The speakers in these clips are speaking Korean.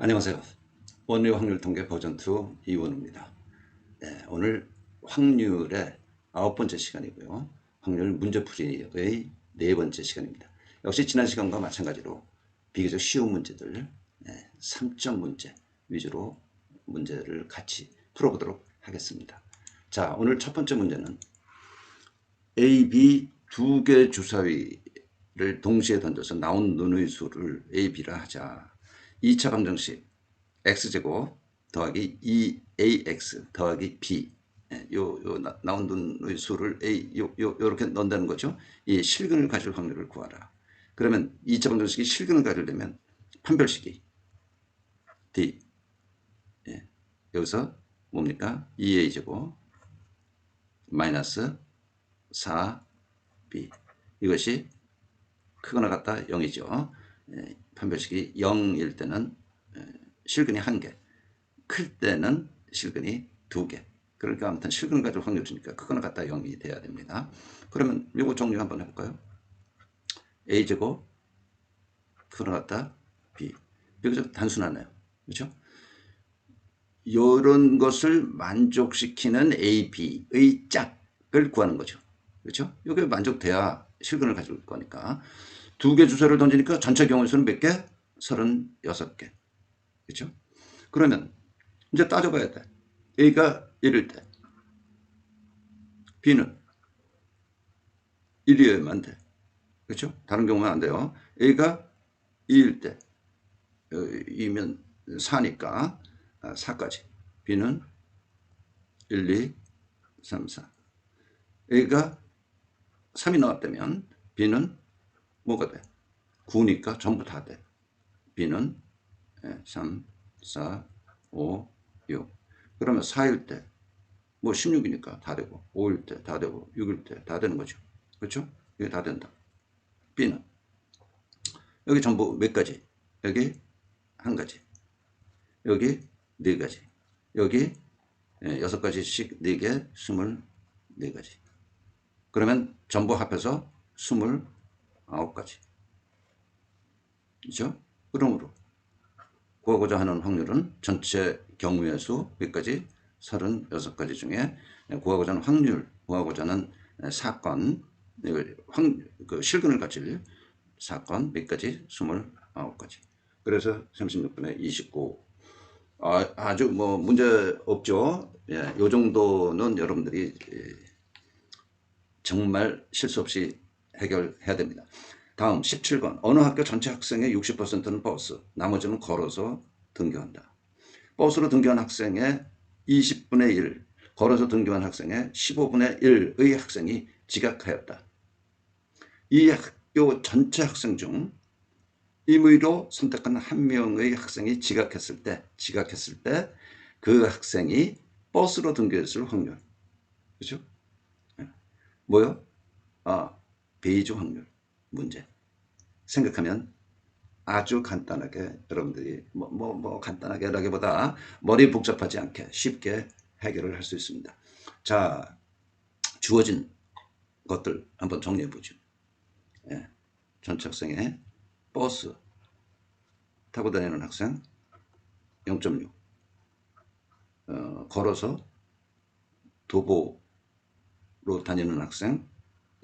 안녕하세요. 원료 확률 통계 버전 2 이원우입니다. 네, 오늘 확률의 9번째 시간이고요. 확률 문제풀이의 4번째 시간입니다. 역시 지난 시간과 마찬가지로 비교적 쉬운 문제들, 3점 문제 위주로 문제를 같이 풀어보도록 하겠습니다. 자, 오늘 첫 번째 문제는 A, B 두 개 주사위를 동시에 던져서 나온 눈의 수를 A, B라 하자. 2차 방정식 x제곱 더하기 2ax 더하기 b 나온 눈의 수를 요렇게 넣는다는 거죠. 이 실근을 가질 확률을 구하라. 그러면 2차 방정식이 실근을 가지려면 판별식이 d, 여기서 뭡니까? 2a제곱 마이너스 4b, 이것이 크거나 같다 0이죠. 판별식이 0일 때는 실근이 1개, 클 때는 실근이 2개. 그러니까 아무튼 실근을 가질 확률이니까 크거나 같다 0이 돼야 됩니다. 그러면 이거 정리 한번 해볼까요? a제곱 크거나 같다 b. 비교적 단순하네요. 그렇죠? 이런 것을 만족시키는 a, b의 짝을 구하는 거죠. 그렇죠? 이게 만족돼야 실근을 가질 거니까. 두 개 주사를 던지니까 전체 경우의 수는 몇 개? 36개. 그렇죠? 그러면 이제 따져봐야 돼. A가 1일 때 B는 1이어야만 돼. 그렇죠? 다른 경우는 안 돼요. A가 2일 때 2면 4니까 4까지. B는 1, 2, 3, 4. A가 3이 나왔다면 B는 뭐가 돼? 9니까 전부 다 돼. B는 3, 4, 5, 6. 그러면 4일 때 뭐 16이니까 다 되고, 5일 때 다 되고, 6일 때 다 되는 거죠. 그렇죠? 이게 다 된다. B는 여기 전부 몇 가지? 여기 한 가지, 여기 네 가지, 여기 6가지씩 4개, 24가지. 그러면 전부 합해서 29가지. 그렇죠? 그러므로 구하고자 하는 확률은 전체 경우의 수 몇 가지? 36가지 중에 구하고자 하는 확률, 구하고자 하는 사건, 그 실근을 가질 사건 몇 가지? 29가지. 그래서 36분의 29. 아주 뭐 문제 없죠. 예, 요 정도는 여러분들이 정말 실수 없이 해결해야 됩니다. 다음 17번. 어느 학교 전체 학생의 60%는 버스, 나머지는 걸어서 등교한다. 버스로 등교한 학생의 20분의 1, 걸어서 등교한 학생의 15분의 1의 학생이 지각하였다. 이 학교 전체 학생 중 임의로 선택한 한 명의 학생이 지각했을 때 그 학생이 버스로 등교했을 확률. 그렇죠? 뭐요? 베이지 확률 문제. 생각하면 아주 간단하게 여러분들이 간단하게라기보다 머리 복잡하지 않게 쉽게 해결을 할 수 있습니다. 자, 주어진 것들 한번 정리해 보죠. 전체 학생의 버스 타고 다니는 학생 0.6, 걸어서 도보로 다니는 학생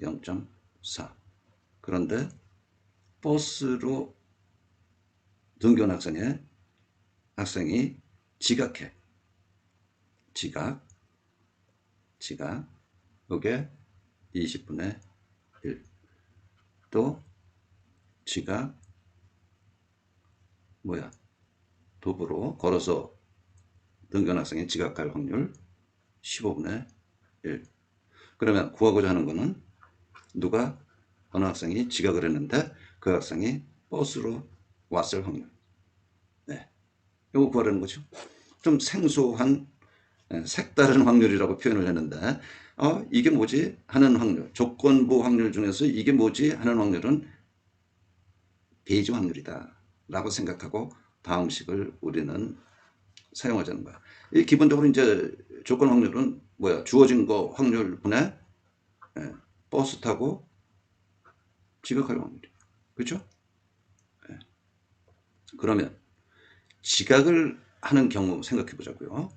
0.4. 그런데 버스로 등교한 학생이 지각해. 지각. 요게 20분의 1. 또 지각 도보로 걸어서 등교한 학생이 지각할 확률 15분의 1. 그러면 구하고자 하는 거는 어느 학생이 지각을 했는데 그 학생이 버스로 왔을 확률. 네, 이거 구하라는 거죠. 좀 생소한 색다른 확률이라고 표현을 했는데 이게 뭐지 하는 확률, 조건부 확률 중에서 이게 뭐지 하는 확률은 베이지 확률이다 라고 생각하고 다음 식을 우리는 사용하자는 거야. 이 기본적으로 이제 조건 확률은 주어진 거 확률분의 버스 타고 지각할 확률이. 그렇죠? 그러면 지각을 하는 경우 생각해 보자고요.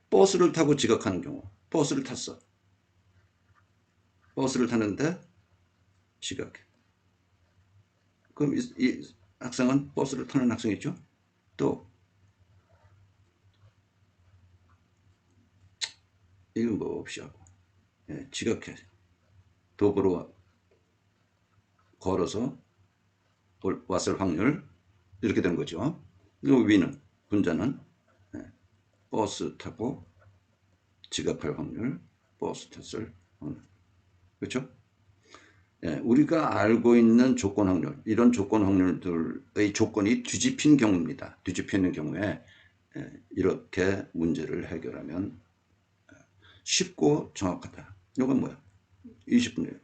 버스를 타고 지각하는 경우. 버스를 탔어. 버스를 탔는데 지각해. 그럼 이 학생은 버스를 타는 학생이죠. 또 이건 뭐 없이 하고, 예, 지각해. 도보로 걸어서 왔을 확률 이렇게 되는 거죠. 그리고 위는 분자는, 예, 버스 타고 지각할 확률, 버스 탔을 확률. 그렇죠? 예, 우리가 알고 있는 조건 확률, 이런 조건 확률들의 조건이 뒤집힌 경우입니다. 뒤집히는 경우에, 예, 이렇게 문제를 해결하면 쉽고 정확하다. 이건 뭐야? 20분의 1.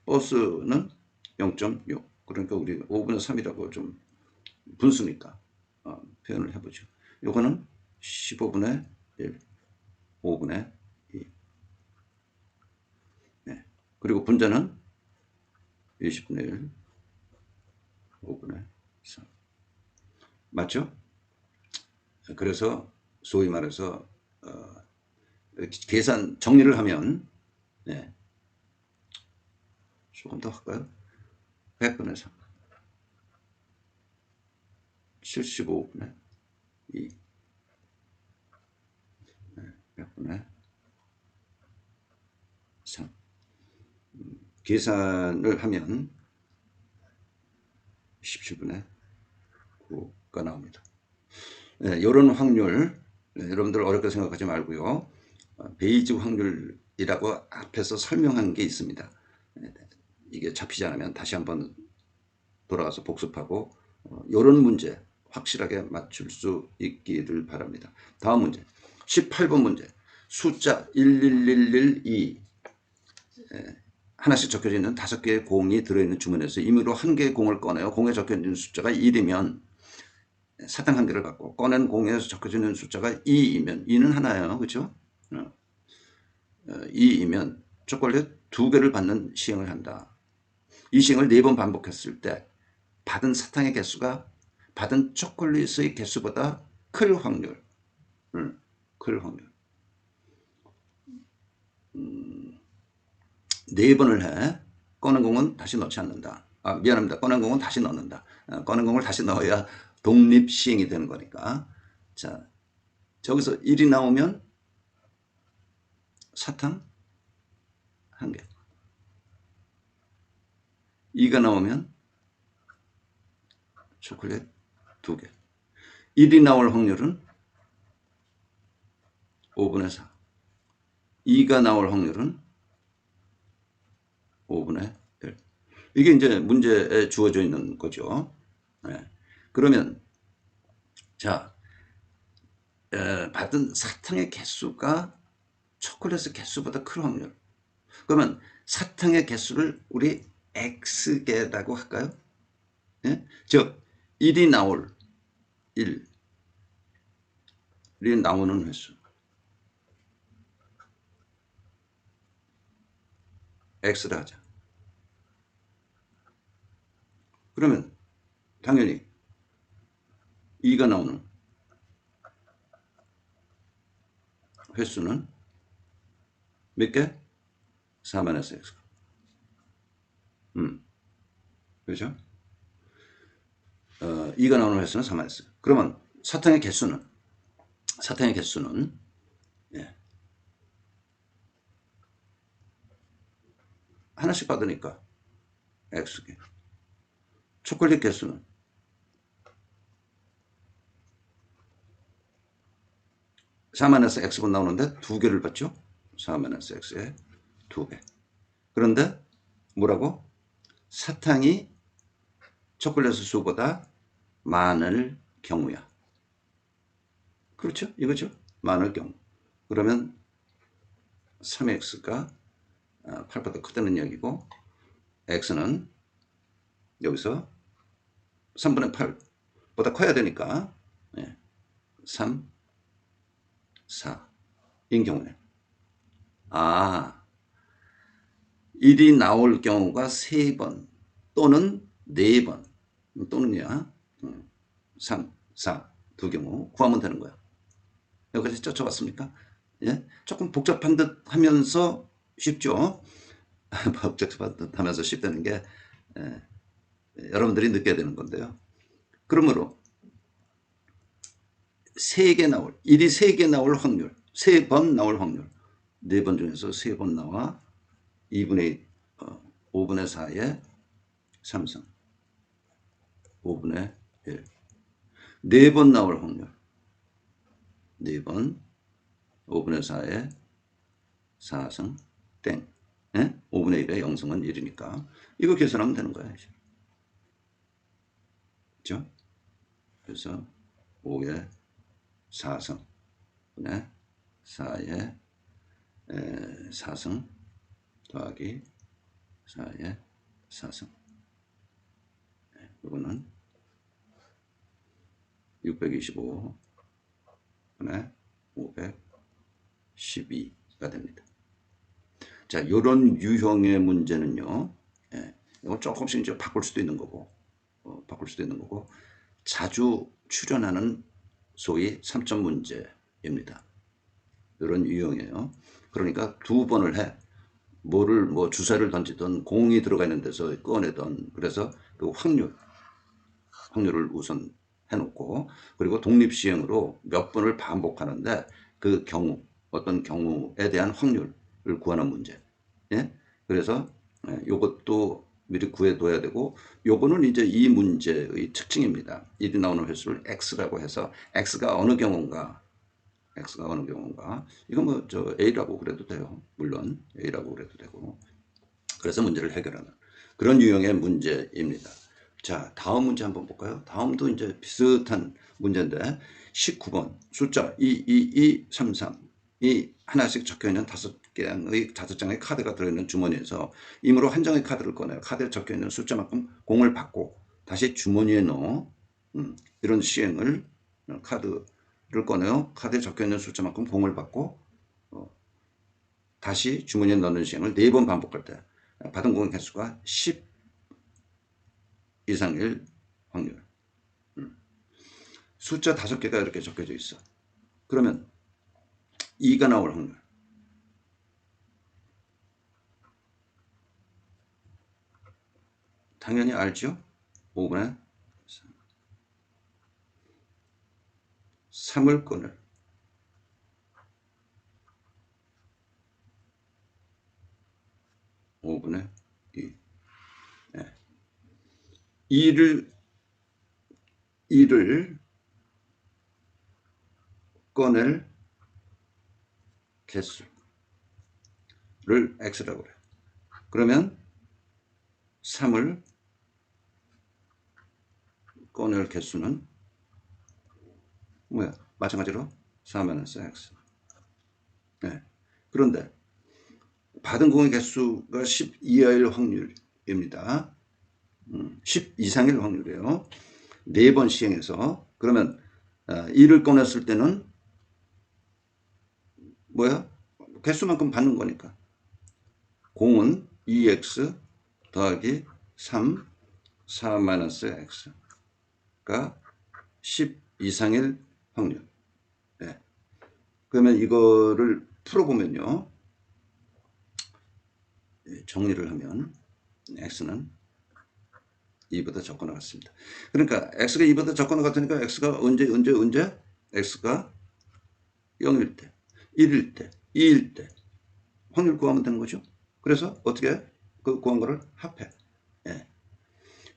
버스는 0.6. 그러니까 우리 5분의 3이라고 좀 분수니까 표현을 해보죠. 이거는 15분의 1, 5분의 2. 네. 그리고 분자는 20분의 1, 5분의 3. 맞죠? 그래서 소위 말해서 계산 정리를 하면, 네, 조금 더 할까요? 100분의 3, 75분의 2, 100분의 3. 계산을 하면 17분의 9가 나옵니다. 네, 이런 확률, 네, 여러분들 어렵게 생각하지 말고요. 베이지 확률이라고 앞에서 설명한 게 있습니다. 네, 이게 잡히지 않으면 다시 한번 돌아가서 복습하고 이런 문제 확실하게 맞출 수 있기를 바랍니다. 다음 문제 18번 문제. 숫자 11112 하나씩 적혀져 있는 5개의 공이 들어있는 주머니에서 임의로 1개의 공을 꺼내요. 공에 적혀있는 숫자가 1이면 사탕 1개를 갖고 꺼낸 공에 적혀져 있는 숫자가 2이면 2는 하나예요. 그렇죠? 2이면 초콜릿 2개를 받는 시행을 한다. 이 시행을 4번 반복했을 때 받은 사탕의 개수가 받은 초콜릿의 개수보다 클 확률. 클 확률. 4번을 해. 꺼낸 공은 다시 넣지 않는다. 미안합니다. 꺼낸 공은 다시 넣는다. 꺼낸 공을 다시 넣어야 독립 시행이 되는 거니까. 자, 저기서 1이 나오면 사탕 1개. 2가 나오면 초콜릿 2개. 1이 나올 확률은 5분의 4. 2가 나올 확률은 5분의 1. 이게 이제 문제에 주어져 있는 거죠. 네. 그러면 자, 받은 사탕의 개수가 초콜릿의 개수보다 클 확률. 그러면 사탕의 개수를 우리 X개라고 할까요? 예? 즉 1이 나올 1이 나오는 횟수 X라 하자. 그러면 당연히 2가 나오는 횟수는 몇 개? 4만에서 X. 그렇죠? 2가 나오는 횟수는 4만에서. 그러면 사탕의 개수는 예, 하나씩 받으니까 X개. 초콜릿 개수는 4만에서 X분 나오는데 2개를 받죠? 4만에서 X에 2개. 그런데 뭐라고? 사탕이 초콜릿 수보다 많을 경우야. 그렇죠? 이거죠? 많을 경우. 그러면 3x가 8보다 크다는 얘기고 x는 여기서 3분의 8보다 커야 되니까 3, 4인 경우네. 1이 나올 경우가 3번 또는 4번 또는요 3, 4 두 경우 구하면 되는 거야. 여기까지 쫓아왔습니까? 예? 조금 복잡한 듯 하면서 쉽죠? 복잡한 듯 하면서 쉽다는 게 여러분들이 느껴야 되는 건데요. 그러므로 3개 나올, 1이 3개 나올 확률, 3번 나올 확률, 4번 중에서 3번 나와 2분의 5분의 4의 3승, 5분의 1. 4번 나올 확률, 4번 5분의 4의 4승, 땡. 예? 5분의 1의 0승은 1이니까 이거 계산하면 되는 거야. 그렇죠? 그래서 5의 4승 분의 4의 4승 더하기 4의 4승. 이거는 625 분의 512가 됩니다. 자, 이런 유형의 문제는요. 이거 조금씩 이제 바꿀 수도 있는 거고, 자주 출현하는 소위 3점 문제입니다. 이런 유형이에요. 그러니까 2번을 해. 뭐를 뭐 주사를 던지든 공이 들어가 있는 데서 꺼내든 그래서 그 확률을 우선 해놓고 그리고 독립시행으로 몇 번을 반복하는데 그 경우 어떤 경우에 대한 확률을 구하는 문제. 예? 그래서 이것도 미리 구해둬야 되고 요거는 이제 이 문제의 특징입니다. 1이 나오는 횟수를 x라고 해서 x가 어느 경우인가 이건 뭐 저 a라고 그래도 돼요. 물론 a라고 그래도 되고 그래서 문제를 해결하는 그런 유형의 문제입니다. 자, 다음 문제 한번 볼까요? 다음도 이제 비슷한 문제인데 19번 숫자 2, 2, 2, 3, 3이 하나씩 적혀있는 5장의 카드가 들어있는 주머니에서 임으로 한 장의 카드를 꺼내요. 카드에 적혀있는 숫자만큼 공을 받고 다시 주머니에 넣어 이런 시행을 카드를 꺼내요. 카드에 적혀있는 숫자만큼 공을 받고 다시 주머니에 넣는 시행을 4번 반복할 때 받은 공의 개수가 10 이상일 확률. 숫자 5개가 이렇게 적혀져 있어. 그러면 2가 나올 확률. 당연히 알죠? 5분의 3을 꺼낼 5분의 2. 네. 2를 꺼낼 개수를 x라고 그래. 그러면 3을 꺼낼 개수는 뭐야? 마찬가지로 4-x. 네. 그런데 받은 공의 개수가 10 이하일 확률입니다. 10 이상일 확률이에요. 4번 시행해서 그러면 2를 꺼냈을 때는 뭐야? 개수만큼 받는 거니까 공은 2x 더하기 3 4-x가 10 이상일 확률. 네. 그러면 이거를 풀어보면요. 정리를 하면 x는 2보다 적거나 같습니다. 그러니까 x가 2보다 적거나 같으니까 x가 언제 x가 0일 때, 1일 때, 2일 때 확률 구하면 되는 거죠. 그래서 어떻게 그 구한 거를 합해. 예.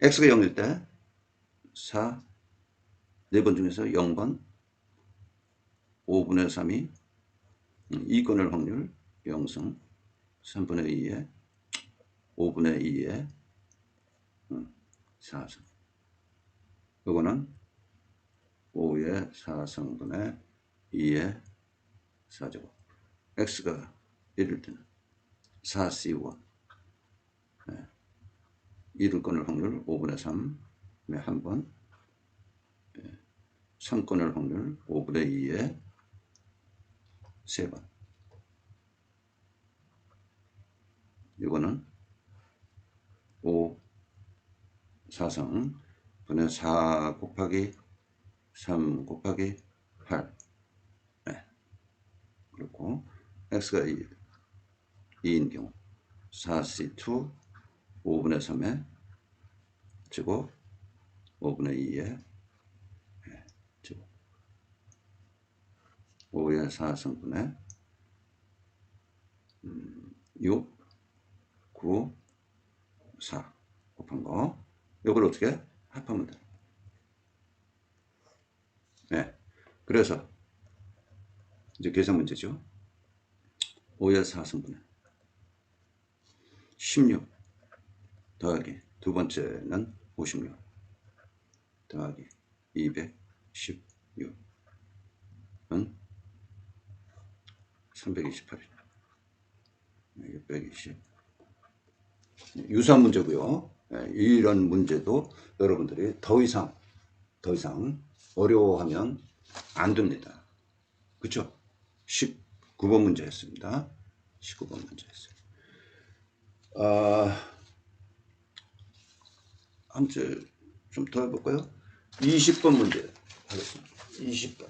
x가 0일 때 4, 4번 중에서 0번 5분의 3이 2권의 확률 0승 3분의 2에 5분의 2에 4승. 이거는 5의 4승분의 2의 4제곱. x가 1일 때는 4c1. 네. 2를 꺼낼 확률 5분의 3에 한 번. 3 꺼낼 확률 5분의 2에 3번. 이거는 5 4승 분의 4 곱하기 3 곱하기 8. 네. 그렇고 x가 2인 경우 4c2 5분의 3의 제곱 5분의 2의 제곱 5의 4승분의 6 9 4 곱한 거 이걸 어떻게 합하면 돼. 네. 그래서 이제 계산 문제죠. 5의 4승분의 16 더하기 두 번째는 56 더하기 216은 328이죠. 620. 유사한 문제고요. 이런 문제도 여러분들이 더 이상 어려워하면 안 됩니다. 그쵸? 19번 문제였습니다. 19번 문제였어요. 한 문제 좀 더 해볼까요? 20번 문제 하겠습니다. 20번.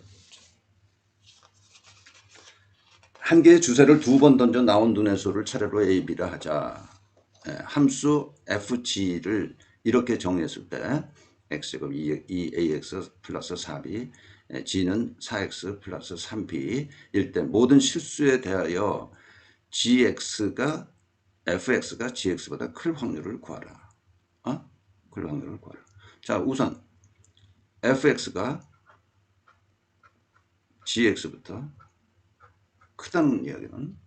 한 개의 주사를 두 번 던져 나온 눈의 수를 차례로 A, B라 하자. 함수 fg를 이렇게 정의했을 때 x제곱 2ax 플러스 4b g는 4x 플러스 3b일 때 모든 실수에 대하여 gx가 fx가 gx보다 클 확률을 구하라. 클 확률을 구하라. 자, 우선 fx가 gx부터 크다는 이야기는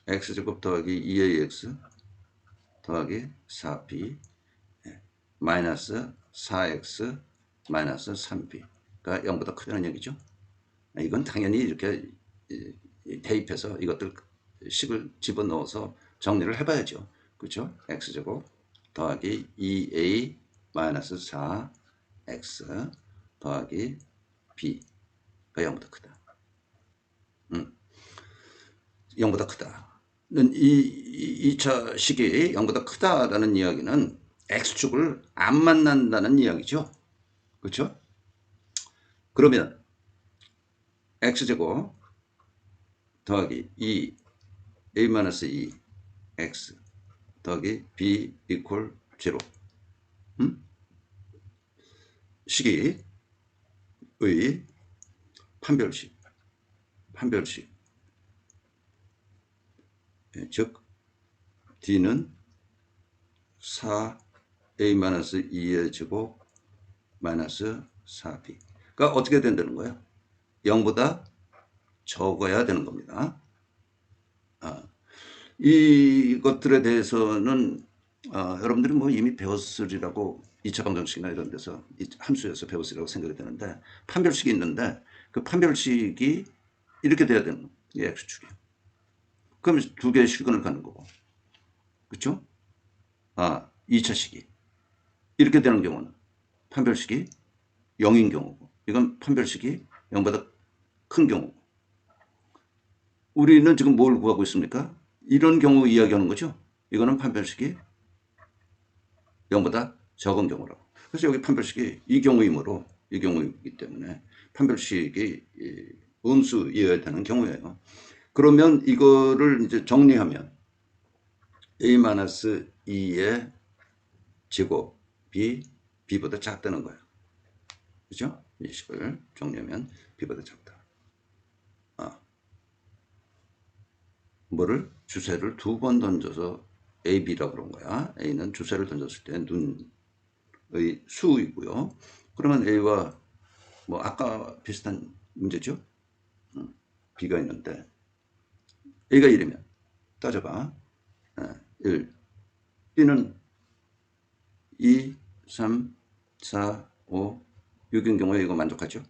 x제곱 더하기 2ax 더하기 4b 마이너스 4x 마이너스 3b가 0보다 크다는 얘기죠. 이건 당연히 이렇게 대입해서 이것들 식을 집어넣어서 정리를 해봐야죠. 그렇죠? x제곱 더하기 2a 마이너스 4x 더하기 b가 0보다 크다. 0보다 크다. 이 2차 식이 0보다 크다라는 이야기는 x축을 안 만난다는 이야기죠. 그렇죠? 그러면 x제곱 더하기 2a-2 x 더하기 b 이퀄 0 식이 의 판별식 즉 d는 4a-2의 제곱 마이너스 4b가 어떻게 된다는 거예요? 0보다 적어야 되는 겁니다. 이것들에 대해서는 여러분들이 뭐 이미 배웠으리라고 2차 방정식이나 이런 데서 함수에서 배웠으리라고 생각이 되는데 판별식이 있는데 그 판별식이 이렇게 돼야 되는 거예요. x축이. 그럼 두 개의 실근을 갖는 거고. 그렇죠? 2차 식이. 이렇게 되는 경우는 판별식이 0인 경우고 이건 판별식이 0보다 큰 경우고 우리는 지금 뭘 구하고 있습니까? 이런 경우 이야기하는 거죠. 이거는 판별식이 0보다 적은 경우라고. 그래서 여기 판별식이 이 경우이기 때문에 판별식이 음수이어야 되는 경우예요. 그러면 이거를 이제 정리하면 a-2의 제곱이 b보다 작다는 거예요. 그죠? 이 식을 정리하면 b보다 작다. 뭐를? 주사를 두 번 던져서 A, B라고 그런 거야. A는 주사를 던졌을 때 눈의 수이고요. 그러면 A와 뭐 아까 비슷한 문제죠. B가 있는데 A가 1이면 따져봐. 1. B는 2, 3, 4, 5, 6인 경우에 이거 만족하죠.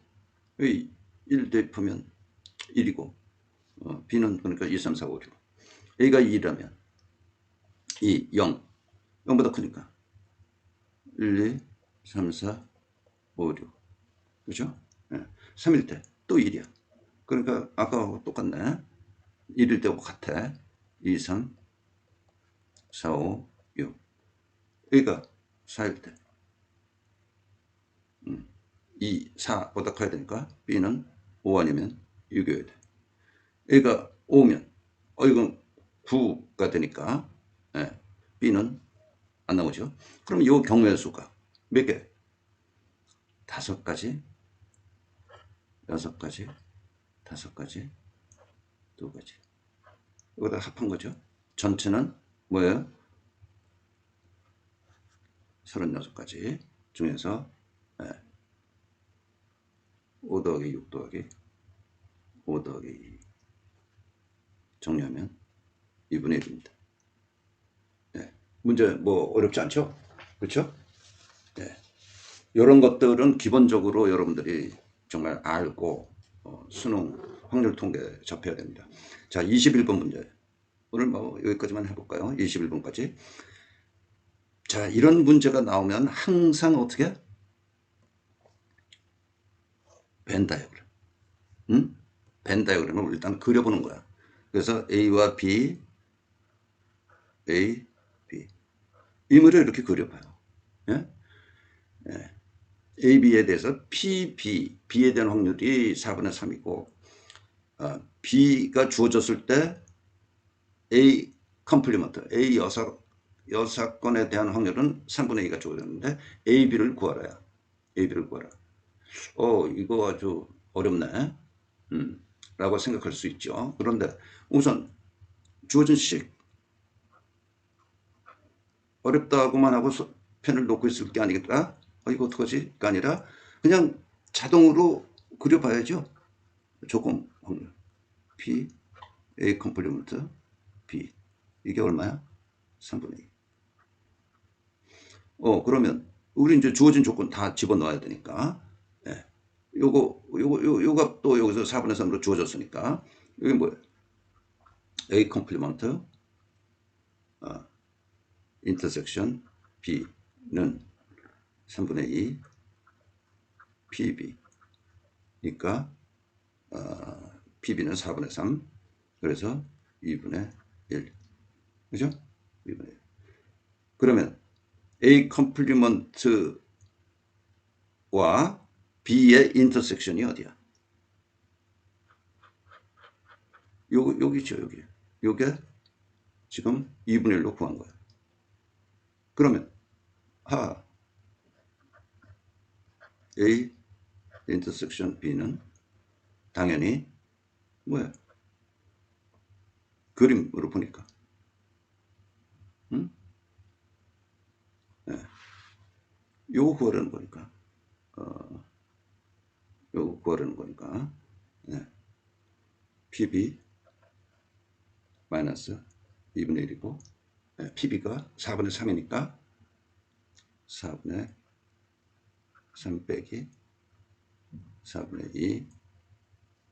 1 대입하면 1이고 B는 그러니까 2, 3, 4, 5, 6. A가 2라면 2, 0. 0보다 크니까 1, 2, 3, 4, 5, 6. 그죠? 3일 때 또 1이야. 그러니까 아까하고 똑같네. 1일 때하고 같아. 2, 3, 4, 5, 6. A가 4일 때. 2, 4보다 커야 되니까 B는 5 아니면 6이어야 돼. A가 5면 이건 9가 되니까 예, B는 안 나오죠. 그럼 이 경우의 수가 몇 개? 5가지, 6가지, 5가지, 2가지. 이거 다 합한 거죠. 전체는 뭐예요? 36가지 중에서 5 더하기 6 더하기 5 더하기 2 정리하면 2분의 1입니다. 네. 문제 뭐 어렵지 않죠? 그렇죠? 네. 이런 것들은 기본적으로 여러분들이 정말 알고 수능 확률 통계 접해야 됩니다. 자, 21번 문제. 오늘 뭐 여기까지만 해볼까요? 21번까지. 자, 이런 문제가 나오면 항상 어떻게? 벤 다이어그램. 응? 벤 다이어그램을 일단 그려보는 거야. 그래서 A와 B, A, B. 이 문제를 이렇게 그려봐요. 예? 예. A, B에 대해서 P, B, B에 대한 확률이 4분의 3이고 B가 주어졌을 때 A 컴플리먼트, A 여사건에 대한 확률은 3분의 2가 주어졌는데 A, B를 구하라야. A, B를 구하라. 이거 아주 어렵네. 라고 생각할 수 있죠. 그런데 우선 주어진 식 어렵다고만 하고 펜을 놓고 있을 게 아니겠다. 이거 어떡하지? 가 아니라 그냥 자동으로 그려봐야죠. 조건 확률. P, A 컴플리먼트, B. 이게 얼마야? 3분의 2. 그러면 우리 이제 주어진 조건 다 집어넣어야 되니까. 예. 요거 또 여기서 4분의 3으로 주어졌으니까. 이게 뭐예요? A 컴플리먼트, 인터섹션 B는 3분의 2 PB니까 PB는 4분의 3 그래서 2분의 1 그죠? 2분의 1 그러면 A 컴플리먼트와 B의 인터섹션이 어디야? 여기죠 여기 요게 지금 2분의 1로 구한 거야. 그러면 A 인터섹션 B는 당연히 뭐야? 그림으로 보니까 응? 네. 요거 구하려는 거니까 요거 구하려는 거니까 네. PB 마이너스 2분의 1이고 네. PB가 4분의 3이니까 4분의 3 빼기 4분의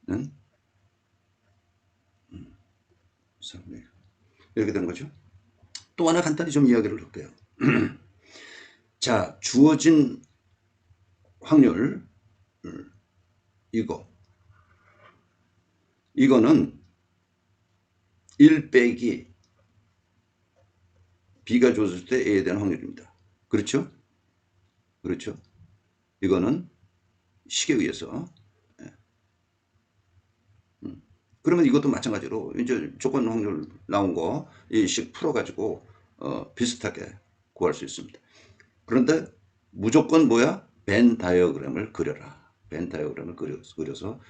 2는 4분의 1 이렇게 된 거죠. 또 하나 간단히 좀 이야기를 할게요. 자, 주어진 확률 이거는 1 빼기 B가 주어졌을 때 A에 대한 확률입니다. 그렇죠? 그렇죠? 이거는 식에 의해서 그러면 이것도 마찬가지로 이제 조건 확률 나온 거 이 식 풀어가지고 비슷하게 구할 수 있습니다. 그런데 무조건 뭐야? 벤 다이어그램을 그려라. 벤 다이어그램을 그려서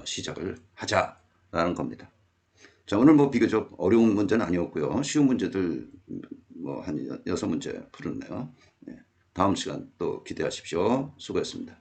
시작을 하자라는 겁니다. 자, 오늘 뭐 비교적 어려운 문제는 아니었고요. 쉬운 문제들 뭐 한 6문제 풀었네요. 네. 다음 시간 또 기대하십시오. 수고했습니다.